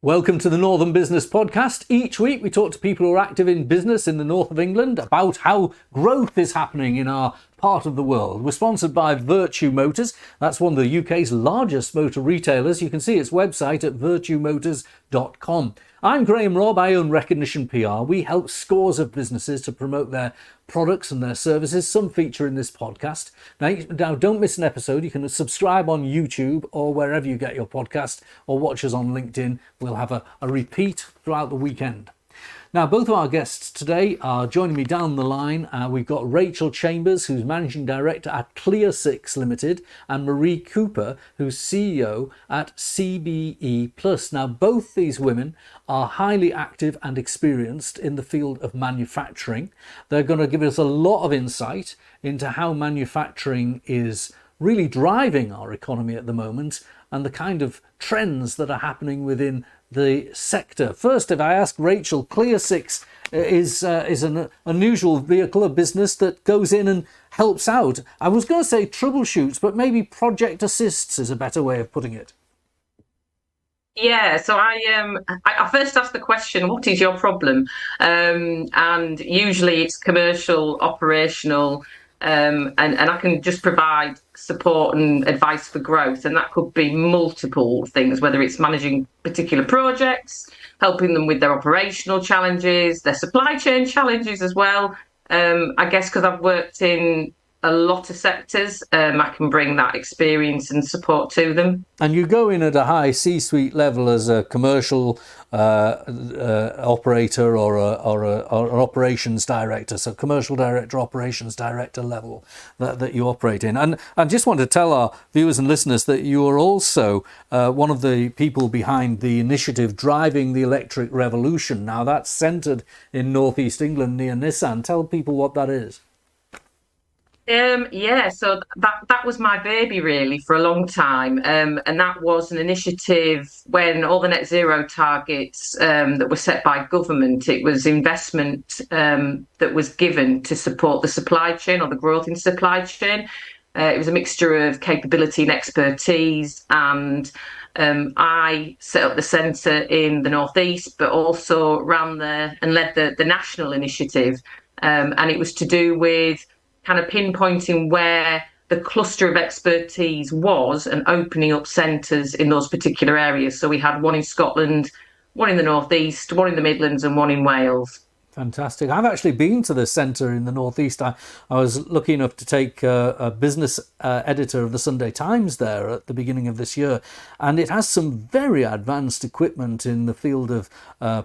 Welcome to the Northern Business Podcast. Each week we talk to people who are active in business in the north of England about how growth is happening in our part of the world. We're sponsored by Vertu Motors. That's one of the UK's largest motor retailers. You can see its website at vertumotors.com. I'm Graham Robb. I own Recognition PR. We help scores of businesses to promote their products and their services. Some feature in this podcast. Now don't miss an episode. You can subscribe on YouTube or wherever you get your podcast, or watch us on LinkedIn. We'll have a repeat throughout the weekend. Now, both of our guests today are joining me down the line. We've got Rachel Chambers, who's Managing Director at Clear6 Limited, and Marie Cooper, who's CEO at CBE+. Now, both these women are highly active and experienced in the field of manufacturing. They're going to give us a lot of insight into how manufacturing is really driving our economy at the moment and the kind of trends that are happening within the sector. First, if I ask Rachel, Clear6 is an unusual vehicle, a business that goes in and helps out. I was going to say troubleshoots, but maybe project assists is a better way of putting it. Yeah, so I first ask the question, what is your problem? And usually it's commercial, operational, and I can just provide support and advice for growth. And that could be multiple things, whether it's managing particular projects, helping them with their operational challenges, their supply chain challenges as well. I guess because I've worked in a lot of sectors, I can bring that experience and support to them. And you go in at a high C-suite level as a commercial operator or an operations director, so commercial director, operations director level that you operate in. And I just want to tell our viewers and listeners that you are also one of the people behind the initiative driving the electric revolution. Now that's centred in northeast England near Nissan. Tell people what that is. So that was my baby really for a long time, and that was an initiative when all the net zero targets that were set by government. It was investment that was given to support the supply chain or the growth in supply chain. It was a mixture of capability and expertise, and I set up the centre in the northeast, but also ran and led the national initiative, and it was to do with kind of pinpointing where the cluster of expertise was and opening up centres in those particular areas. So we had one in Scotland, one in the northeast, one in the Midlands, and one in Wales. Fantastic. I've actually been to the centre in the northeast. I was lucky enough to take a business editor of the Sunday Times there at the beginning of this year, and it has some very advanced equipment in the field of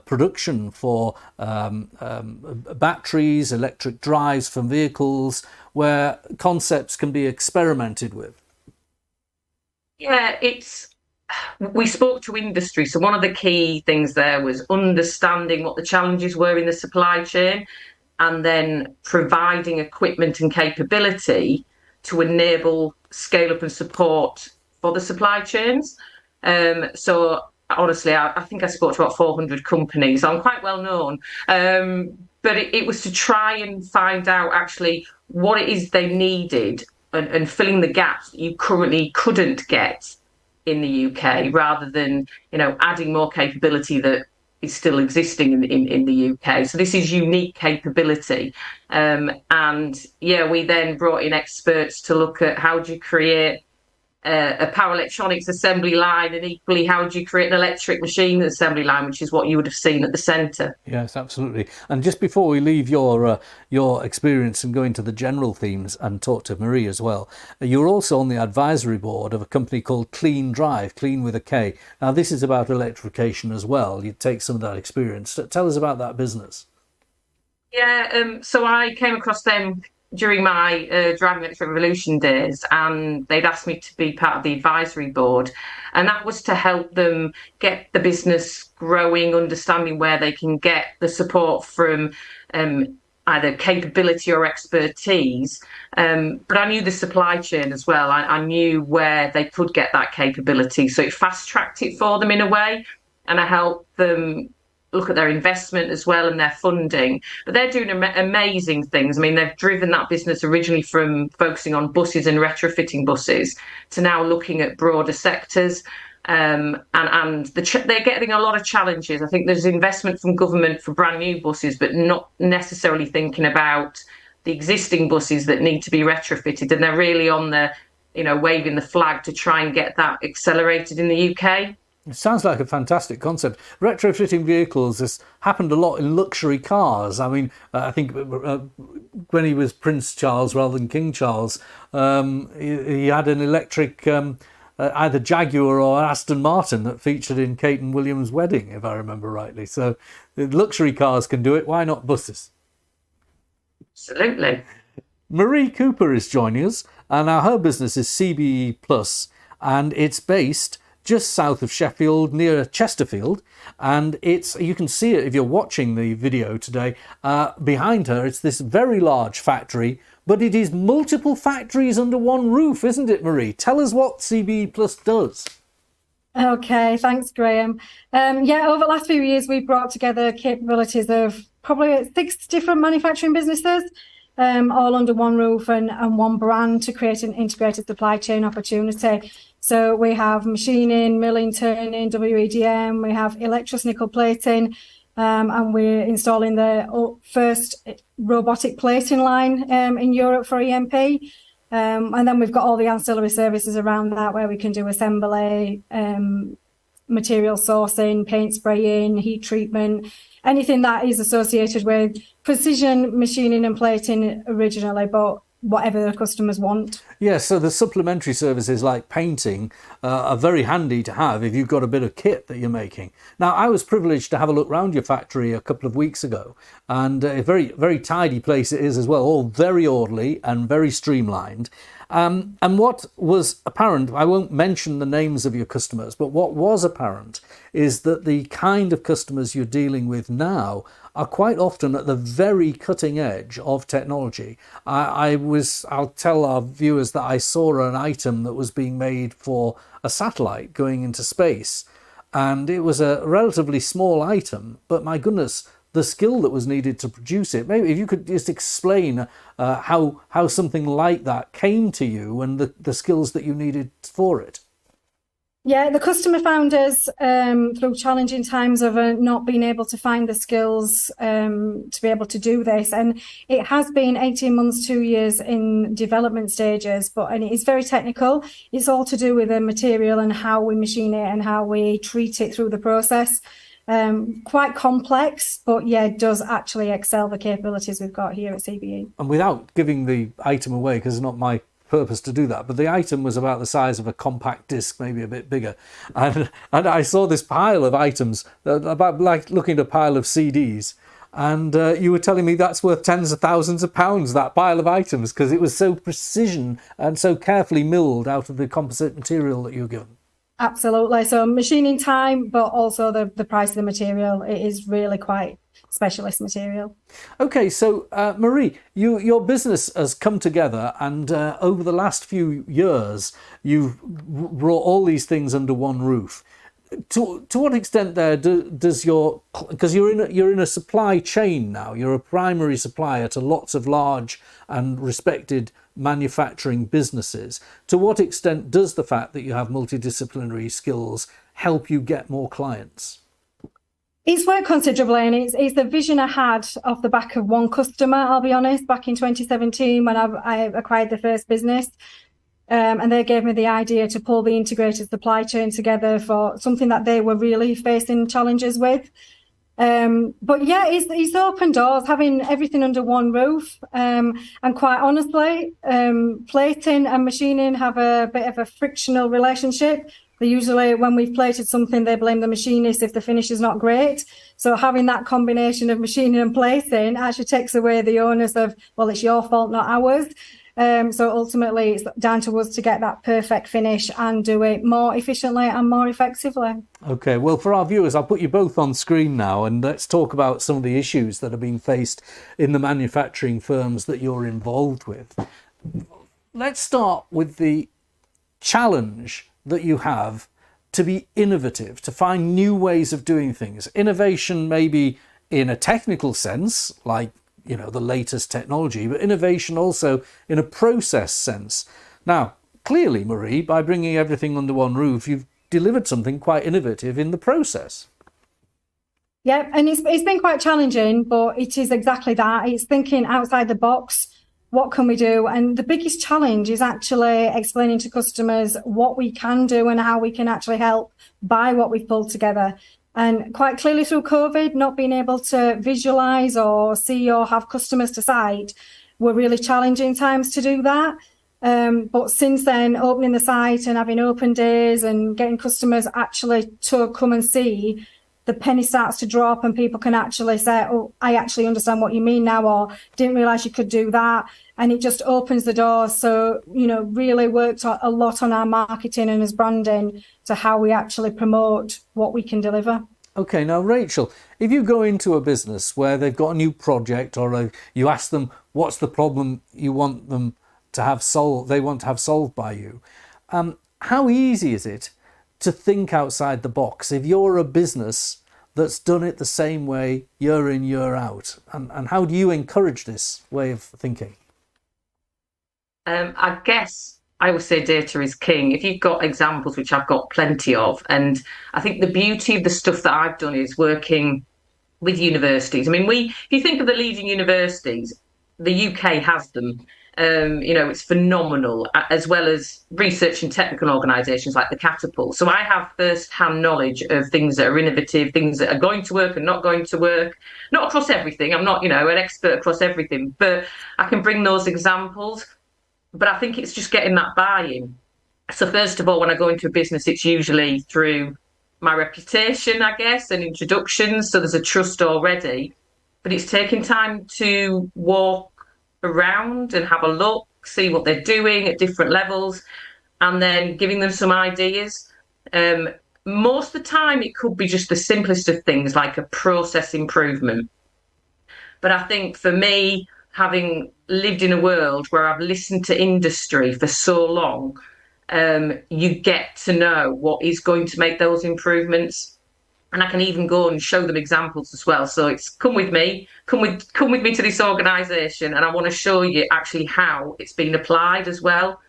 production for batteries, electric drives for vehicles, where concepts can be experimented with. Yeah, we spoke to industry. So one of the key things there was understanding what the challenges were in the supply chain and then providing equipment and capability to enable scale up and support for the supply chains. So honestly, I think I spoke to about 400 companies. I'm quite well known. But it was to try and find out actually what it is they needed and filling the gaps that you currently couldn't get in the UK, rather than adding more capability that is still existing in the UK. So this is unique capability, and we then brought in experts to look at how do you create a power electronics assembly line, and equally how do you create an electric machine assembly line, which is what you would have seen at the centre. Yes, absolutely. And just before we leave your experience and go into the general themes and talk to Marie as well, you're also on the advisory board of a company called Clean Drive, Clean with a K. Now this is about electrification as well. You take some of that experience. Tell us about that business. Yeah, so I came across them during my Driving Electric Revolution days, and they'd asked me to be part of the advisory board, and that was to help them get the business growing, understanding where they can get the support from either capability or expertise. But I knew the supply chain as well. I knew where they could get that capability, so it fast-tracked it for them in a way, and I helped them look at their investment as well and their funding. But they're doing amazing things. I mean, they've driven that business originally from focusing on buses and retrofitting buses to now looking at broader sectors. and they're getting a lot of challenges. I think there's investment from government for brand new buses, but not necessarily thinking about the existing buses that need to be retrofitted. And they're really on the, waving the flag to try and get that accelerated in the UK. It sounds like a fantastic concept. Retrofitting vehicles has happened a lot in luxury cars. I mean, I think when he was Prince Charles rather than King Charles, he had an electric either Jaguar or Aston Martin that featured in Kate and William's wedding, if I remember rightly. So luxury cars can do it. Why not buses? Absolutely. Marie Cooper is joining us, and now her business is CBE Plus, and it's based just south of Sheffield, near Chesterfield, and you can see it if you're watching the video today. Behind her, it's this very large factory, but it is multiple factories under one roof, isn't it, Marie? Tell us what CBE Plus does. Okay, thanks, Graham. Over the last few years, we've brought together capabilities of probably 6 different manufacturing businesses, all under one roof and one brand to create an integrated supply chain opportunity. So we have machining, milling, turning, WEDM, we have electrous nickel plating, and we're installing the first robotic plating line in Europe for EMP. And then we've got all the ancillary services around that where we can do assembly, material sourcing, paint spraying, heat treatment, anything that is associated with precision machining and plating originally, but whatever the customers want. Yes, so the supplementary services like painting are very handy to have if you've got a bit of kit that you're making. Now, I was privileged to have a look around your factory a couple of weeks ago, and a very, very tidy place it is as well, all very orderly and very streamlined. And what was apparent, I won't mention the names of your customers, but what was apparent is that the kind of customers you're dealing with now are quite often at the very cutting edge of technology. I'll tell our viewers that I saw an item that was being made for a satellite going into space, and it was a relatively small item, but my goodness, the skill that was needed to produce it. Maybe if you could just explain how something like that came to you and the skills that you needed for it. Yeah, the customer found us through challenging times of not being able to find the skills to be able to do this. And it has been 18 months, 2 years in development stages, and it is very technical. It's all to do with the material and how we machine it and how we treat it through the process. Quite complex, but yeah, it does actually excel the capabilities we've got here at CBE. And without giving the item away, because it's not my purpose to do that, but the item was about the size of a compact disc, maybe a bit bigger, and I saw this pile of items about like looking at a pile of CDs, and you were telling me that's worth tens of thousands of pounds, that pile of items, because it was so precision and so carefully milled out of the composite material that you were given. Absolutely. So machining time, but also the price of the material. It is really quite specialist material. Okay, so Marie, your business has come together, and over the last few years, you've brought all these things under one roof. To what extent there does your, because you're in a supply chain now, you're a primary supplier to lots of large and respected manufacturing businesses. To what extent does the fact that you have multidisciplinary skills help you get more clients? It's worked considerably, and it's the vision I had off the back of one customer, I'll be honest, back in 2017 when I acquired the first business. And they gave me the idea to pull the integrated supply chain together for something that they were really facing challenges with. But yeah, it's open doors, having everything under one roof. And quite honestly, plating and machining have a bit of a frictional relationship. They usually, when we've plated something, they blame the machinist if the finish is not great. So having that combination of machining and plating actually takes away the onus of, well, it's your fault, not ours. So ultimately, it's down to us to get that perfect finish and do it more efficiently and more effectively. Okay, well, for our viewers, I'll put you both on screen now, and let's talk about some of the issues that are being faced in the manufacturing firms that you're involved with. Let's start with the challenge that you have to be innovative, to find new ways of doing things. Innovation maybe in a technical sense, like the latest technology, but innovation also in a process sense. Now, clearly, Marie, by bringing everything under one roof, you've delivered something quite innovative in the process. Yeah, and it's been quite challenging, but it is exactly that. It's thinking outside the box. What can we do? And the biggest challenge is actually explaining to customers what we can do and how we can actually help by what we've pulled together. And quite clearly through COVID, not being able to visualize or see or have customers to site were really challenging times to do that. But since then, opening the site and having open days and getting customers actually to come and see, the penny starts to drop and people can actually say, oh, I actually understand what you mean now, or didn't realize you could do that. And it just opens the doors. So, really worked a lot on our marketing and as branding to how we actually promote what we can deliver. Okay, now Rachel, if you go into a business where they've got a new project, or you ask them what's the problem you want them to have solved, they want to have solved by you, how easy is it to think outside the box if you're a business that's done it the same way year in, year out? And how do you encourage this way of thinking? I guess I would say data is king. If you've got examples, which I've got plenty of, and I think the beauty of the stuff that I've done is working with universities. I mean, if you think of the leading universities, the UK has them. It's phenomenal, as well as research and technical organisations like the Catapult. So I have first-hand knowledge of things that are innovative, things that are going to work and not going to work. Not across everything. I'm not, an expert across everything, but I can bring those examples. But I think it's just getting that buy-in. So first of all, when I go into a business, it's usually through my reputation, I guess, and introductions. So there's a trust already. But it's taking time to walk around and have a look, see what they're doing at different levels, and then giving them some ideas. Most of the time, it could be just the simplest of things, like a process improvement. But I think for me, having lived in a world where I've listened to industry for so long, you get to know what is going to make those improvements. And I can even go and show them examples as well. So it's come with me to this organisation, and I want to show you actually how it's been applied as well.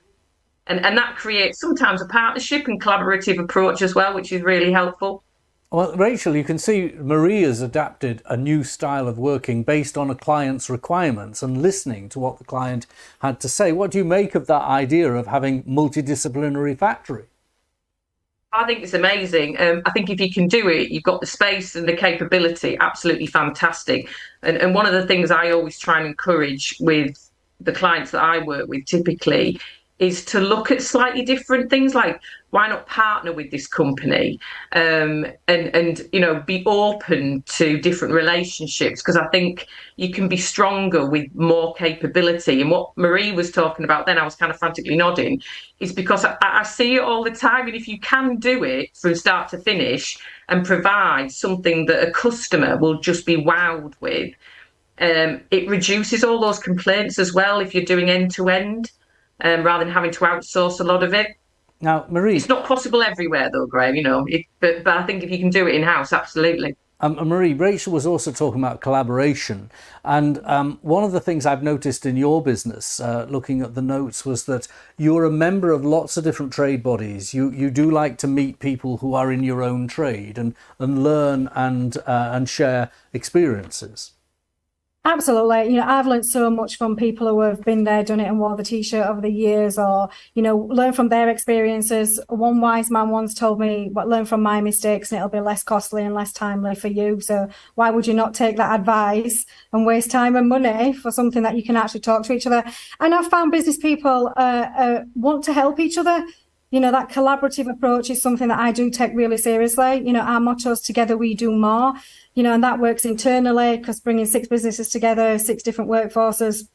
And that creates sometimes a partnership and collaborative approach as well, which is really helpful. Well, Rachel, you can see Marie has adapted a new style of working based on a client's requirements and listening to what the client had to say. What do you make of that idea of having multidisciplinary factory? I think it's amazing. I think if you can do it, you've got the space and the capability, absolutely fantastic. And one of the things I always try and encourage with the clients that I work with typically is to look at slightly different things, like why not partner with this company, and be open to different relationships, because I think you can be stronger with more capability. And what Marie was talking about then, I was kind of frantically nodding, is because I see it all the time. And if you can do it from start to finish and provide something that a customer will just be wowed with, it reduces all those complaints as well if you're doing end to end. Rather than having to outsource a lot of it. Now, Marie... It's not possible everywhere though, Graham, but I think if you can do it in-house, absolutely. Marie, Rachel was also talking about collaboration. And one of the things I've noticed in your business, looking at the notes, was that you're a member of lots of different trade bodies. You do like to meet people who are in your own trade and learn and share experiences. Absolutely. I've learned so much from people who have been there, done it and wore the t-shirt over the years, or, learn from their experiences. One wise man once told me, learn from my mistakes and it'll be less costly and less timely for you. So why would you not take that advice and waste time and money for something that you can actually talk to each other? And I've found business people want to help each other. That collaborative approach is something that I do take really seriously. Our motto is together we do more, and that works internally, because bringing 6 businesses together, 6 different workforces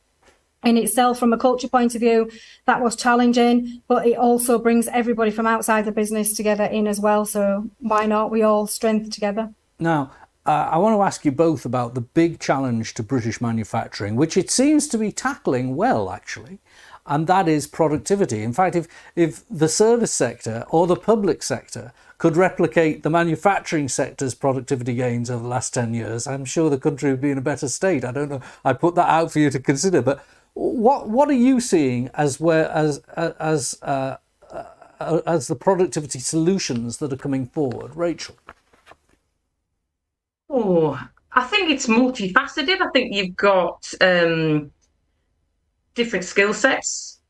in itself, from a culture point of view, that was challenging, but it also brings everybody from outside the business together in as well. So why not? We all strength together. Now, I want to ask you both about the big challenge to British manufacturing, which it seems to be tackling well, actually. And that is productivity. In fact, if the service sector or the public sector could replicate the manufacturing sector's productivity gains over the last 10 years, I'm sure the country would be in a better state. I don't know. I put that out for you to consider. But what are you seeing as as the productivity solutions that are coming forward? Rachel? Oh, I think it's multifaceted. I think you've got different skill sets,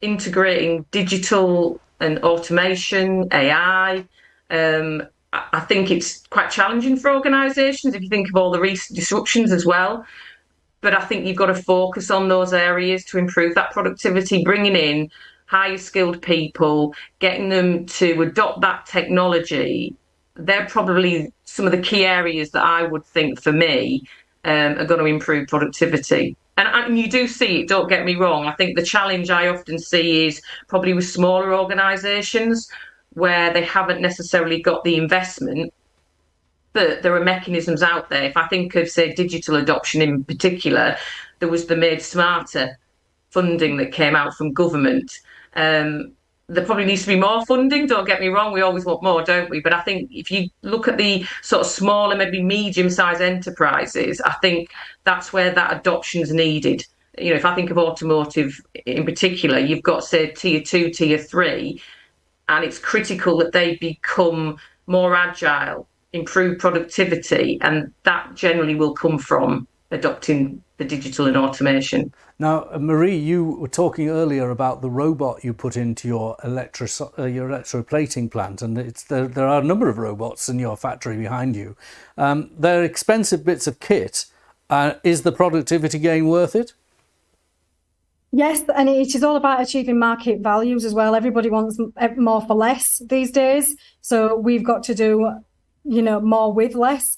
integrating digital and automation, AI. I think it's quite challenging for organisations if you think of all the recent disruptions as well. But I think you've got to focus on those areas to improve that productivity, bringing in higher skilled people, getting them to adopt that technology. They're probably some of the key areas that I would think for me are going to improve productivity. And you do see it, don't get me wrong. I think the challenge I often see is probably with smaller organisations where they haven't necessarily got the investment, but there are mechanisms out there. If I think of, say, digital adoption in particular, there was the Made Smarter funding that came out from government. There probably needs to be more funding, don't get me wrong, we always want more, don't we? But I think if you look at the sort of smaller, maybe medium-sized enterprises, I think that's where that adoption is needed. You know, if I think of automotive in particular, you've got, say, tier 2, tier 3, and it's critical that they become more agile, improve productivity, and that generally will come from adopting the digital and automation. Now, Marie, you were talking earlier about the robot you put into your electroplating plant, and there are a number of robots in your factory behind you. They're expensive bits of kit. Is the productivity gain worth it? Yes, and it is all about achieving market values as well. Everybody wants more for less these days, so we've got to do, more with less.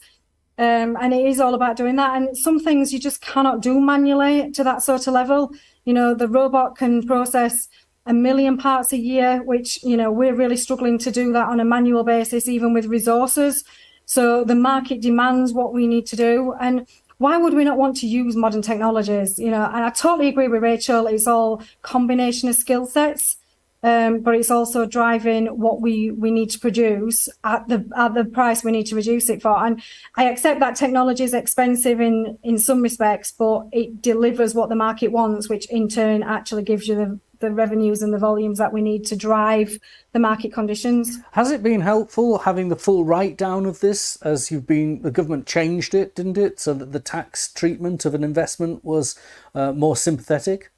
And it is all about doing that. And some things you just cannot do manually to that sort of level. The robot can process 1 million parts a year, which, we're really struggling to do that on a manual basis, even with resources. So the market demands what we need to do. And why would we not want to use modern technologies? And I totally agree with Rachel. It's all combination of skill sets. But it's also driving what we need to produce at the price we need to reduce it for. And I accept that technology is expensive in some respects, but it delivers what the market wants, which in turn actually gives you the revenues and the volumes that we need to drive the market conditions. Has it been helpful having the full write down of this as the government changed it, didn't it? So that the tax treatment of an investment was more sympathetic?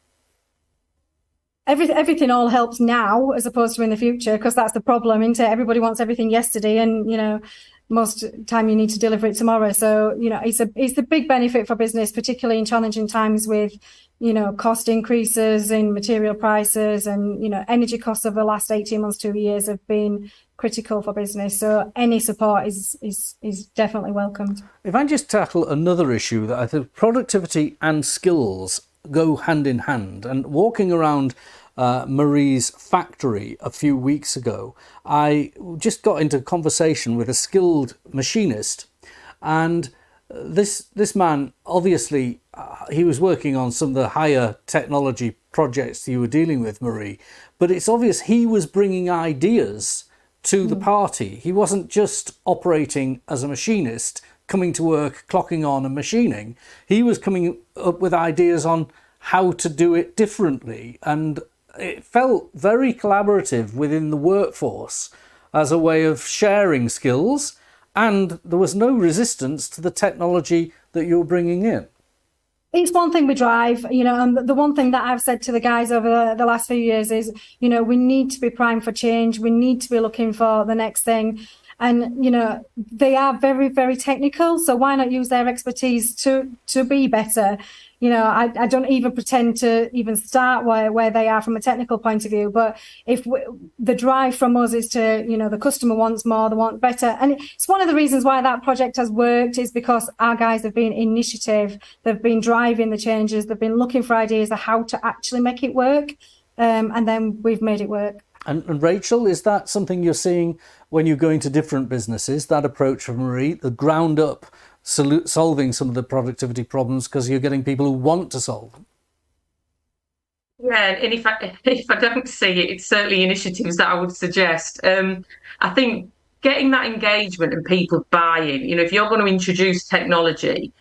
Everything all helps now as opposed to in the future, because that's the problem, isn't it? Everybody wants everything yesterday, and most time you need to deliver it tomorrow. So it's a big benefit for business, particularly in challenging times with cost increases in material prices, and energy costs over the last 18 months, 2 years have been critical for business. So any support is definitely welcomed. If I just tackle another issue that I think productivity and skills go hand in hand, and walking around Marie's factory a few weeks ago, I just got into conversation with a skilled machinist, and this man, obviously he was working on some of the higher technology projects you were dealing with, Marie, but it's obvious he was bringing ideas to the party. He wasn't just operating as a machinist, coming to work, clocking on and machining. He was coming up with ideas on how to do it differently, and it felt very collaborative within the workforce as a way of sharing skills, and there was no resistance to the technology that you're bringing in. It's one thing we drive, and the one thing that I've said to the guys over the last few years is, we need to be primed for change. We need to be looking for the next thing. And, they are very, very technical. So why not use their expertise to be better? I don't even pretend to even start where they are from a technical point of view. But the drive from us is to, the customer wants more, they want better. And it's one of the reasons why that project has worked, is because our guys have been initiative. They've been driving the changes. They've been looking for ideas of how to actually make it work. And then we've made it work. And Rachel, is that something you're seeing when you go into different businesses, that approach from Marie, the ground up solving some of the productivity problems because you're getting people who want to solve them? Yeah, and if I don't see it, it's certainly initiatives that I would suggest. I think getting that engagement and people buy-in, if you're going to introduce technology,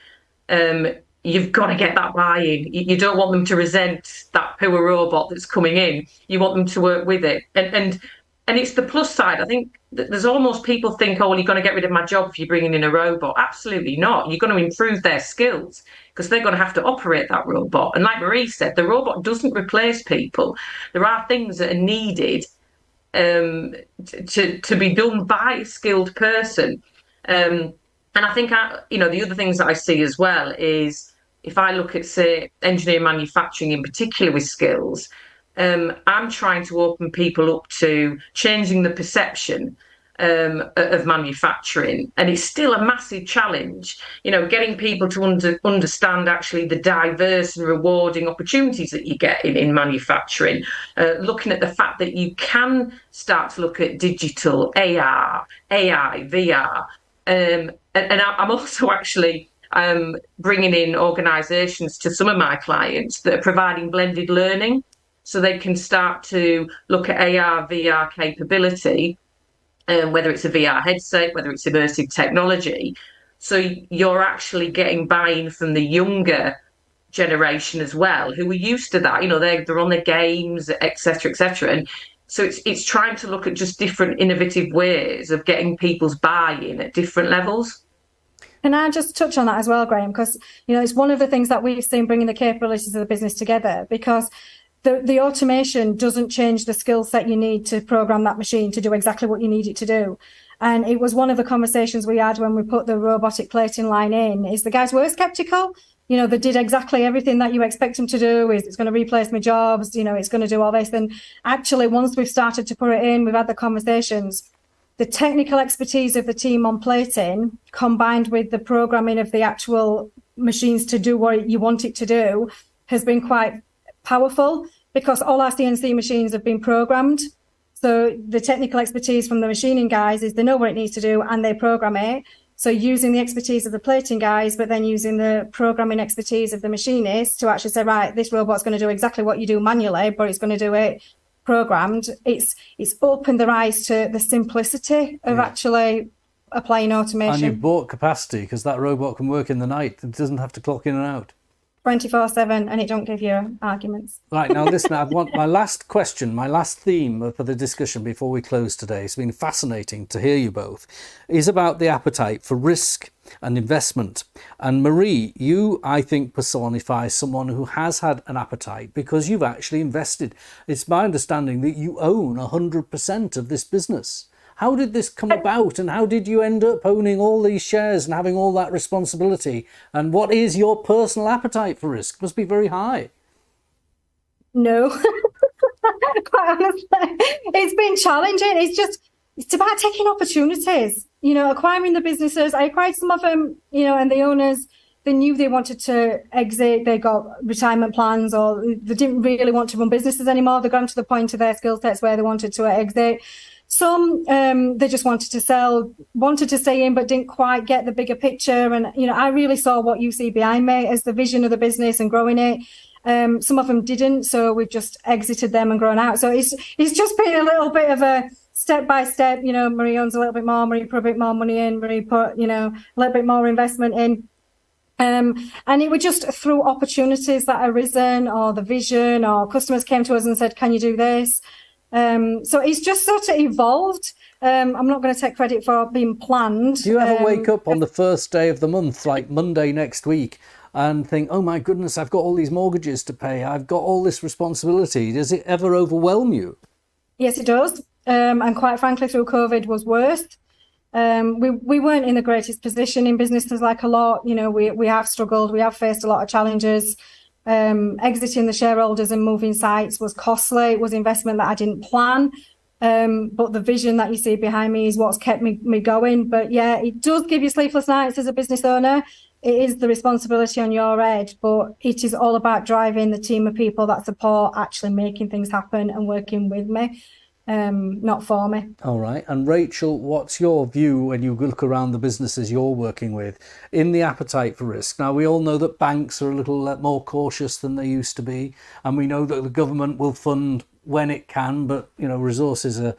you've got to get that buy-in. You don't want them to resent that poor robot that's coming in. You want them to work with it. And And it's the plus side. I think that there's almost people think, oh, well, you're going to get rid of my job if you're bringing in a robot. Absolutely not. You're going to improve their skills because they're going to have to operate that robot. And like Marie said, the robot doesn't replace people. There are things that are needed to be done by a skilled person. And I think, the other things that I see as well is if I look at, say, engineering manufacturing in particular with skills, I'm trying to open people up to changing the perception of manufacturing. And it's still a massive challenge, getting people to understand actually the diverse and rewarding opportunities that you get in manufacturing, looking at the fact that you can start to look at digital, AR, AI, VR. And I'm also actually bringing in organisations to some of my clients that are providing blended learning. So they can start to look at AR, VR capability, whether it's a VR headset, whether it's immersive technology. So you're actually getting buy-in from the younger generation as well, who are used to that. They're on their games, et cetera, And so it's trying to look at just different innovative ways of getting people's buy-in at different levels. Can I just touch on that as well, Graham? Because, it's one of the things that we've seen bringing the capabilities of the business together, because the automation doesn't change the skill set you need to program that machine to do exactly what you need it to do. And it was one of the conversations we had when we put the robotic plating line in, is the guys were skeptical. They did exactly everything that you expect them to do. It's going to replace my jobs, it's going to do all this. And actually, once we've started to put it in, we've had the conversations. The technical expertise of the team on plating, combined with the programming of the actual machines to do what you want it to do, has been quite powerful, because all our CNC machines have been programmed. So the technical expertise from the machining guys is they know what it needs to do and they program it. So using the expertise of the plating guys, but then using the programming expertise of the machinists to actually say, right, this robot's going to do exactly what you do manually, but it's going to do it programmed. It's opened their eyes to the simplicity of actually applying automation. And you've bought capacity, because that robot can work in the night. It doesn't have to clock in and out. 24/7, and it don't give you arguments. Right, now listen, I want my last question, my last theme for the discussion before we close today. It's been fascinating to hear you both. Is about the appetite for risk and investment. And Marie, you, I think, personify someone who has had an appetite because you've actually invested. It's my understanding that you own 100% of this business. How did this come about, and how did you end up owning all these shares and having all that responsibility? And what is your personal appetite for risk? Must be very high. No, quite honestly, it's been challenging. It's about taking opportunities, acquiring the businesses. I acquired some of them, and the owners, they knew they wanted to exit. They got retirement plans, or they didn't really want to run businesses anymore. They've gone to the point of their skill sets where they wanted to exit. Some, they just wanted to sell, wanted to stay in, but didn't quite get the bigger picture. And, I really saw what you see behind me as the vision of the business and growing it. Some of them didn't, so we've just exited them and grown out. So it's just been a little bit of a step by step. Marie owns a little bit more, Marie put a bit more money in, Marie put, a little bit more investment in. And it was just through opportunities that arisen, or the vision, or customers came to us and said, can you do this? So it's just sort of evolved. I'm not going to take credit for being planned. Do you ever wake up on the first day of the month, like Monday next week, and think, oh my goodness, I've got all these mortgages to pay, I've got all this responsibility? Does it ever overwhelm you? Yes, it does. And quite frankly, through COVID was worse. We weren't in the greatest position in businesses, like a lot. We have struggled. We have faced a lot of challenges. Exiting the shareholders and moving sites was costly. It was investment that I didn't plan. But the vision that you see behind me is what's kept me going. But yeah, it does give you sleepless nights as a business owner. It is the responsibility on your head, but it is all about driving the team of people that support actually making things happen and working with me. Not for me. All right. And Rachel, what's your view when you look around the businesses you're working with in the appetite for risk? Now, we all know that banks are a little more cautious than they used to be. And we know that the government will fund when it can, but, resources are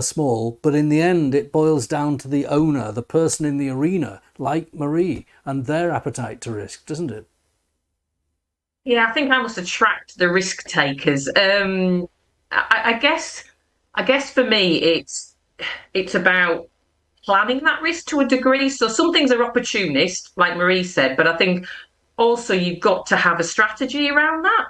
small. But in the end, it boils down to the owner, the person in the arena, like Marie, and their appetite to risk, doesn't it? Yeah, I think I must attract the risk takers. I guess I guess for me, it's about planning that risk to a degree. So some things are opportunist, like Marie said, but I think also you've got to have a strategy around that.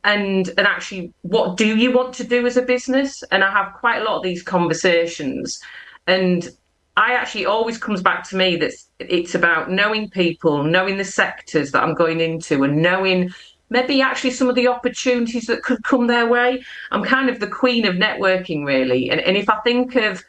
And actually, what do you want to do as a business? And I have quite a lot of these conversations, and I actually always comes back to me that it's about knowing people, knowing the sectors that I'm going into, and knowing maybe actually some of the opportunities that could come their way. I'm kind of the queen of networking, really. And if I think of,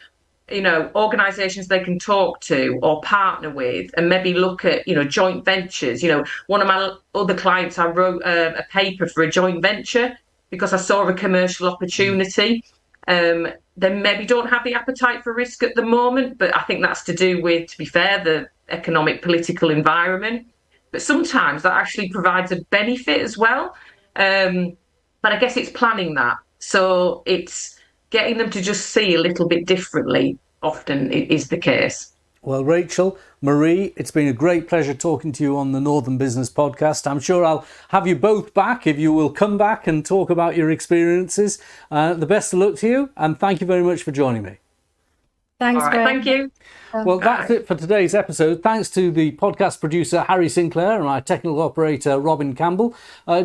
organizations they can talk to or partner with, and maybe look at, joint ventures. One of my other clients, I wrote a paper for a joint venture because I saw a commercial opportunity. They maybe don't have the appetite for risk at the moment, but I think that's to do with, to be fair, the economic political environment. But sometimes that actually provides a benefit as well. But I guess it's planning that. So it's getting them to just see a little bit differently often is the case. Well, Rachel, Marie, it's been a great pleasure talking to you on the Northern Business Podcast. I'm sure I'll have you both back if you will come back and talk about your experiences. The best of luck to you, and thank you very much for joining me. Thanks, All right, Graham. thank you. Well, that's it for today's episode. Thanks to the podcast producer, Harry Sinclair, and our technical operator, Robin Campbell.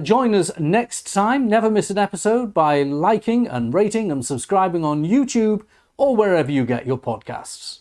Join us next time. Never miss an episode by liking and rating and subscribing on YouTube or wherever you get your podcasts.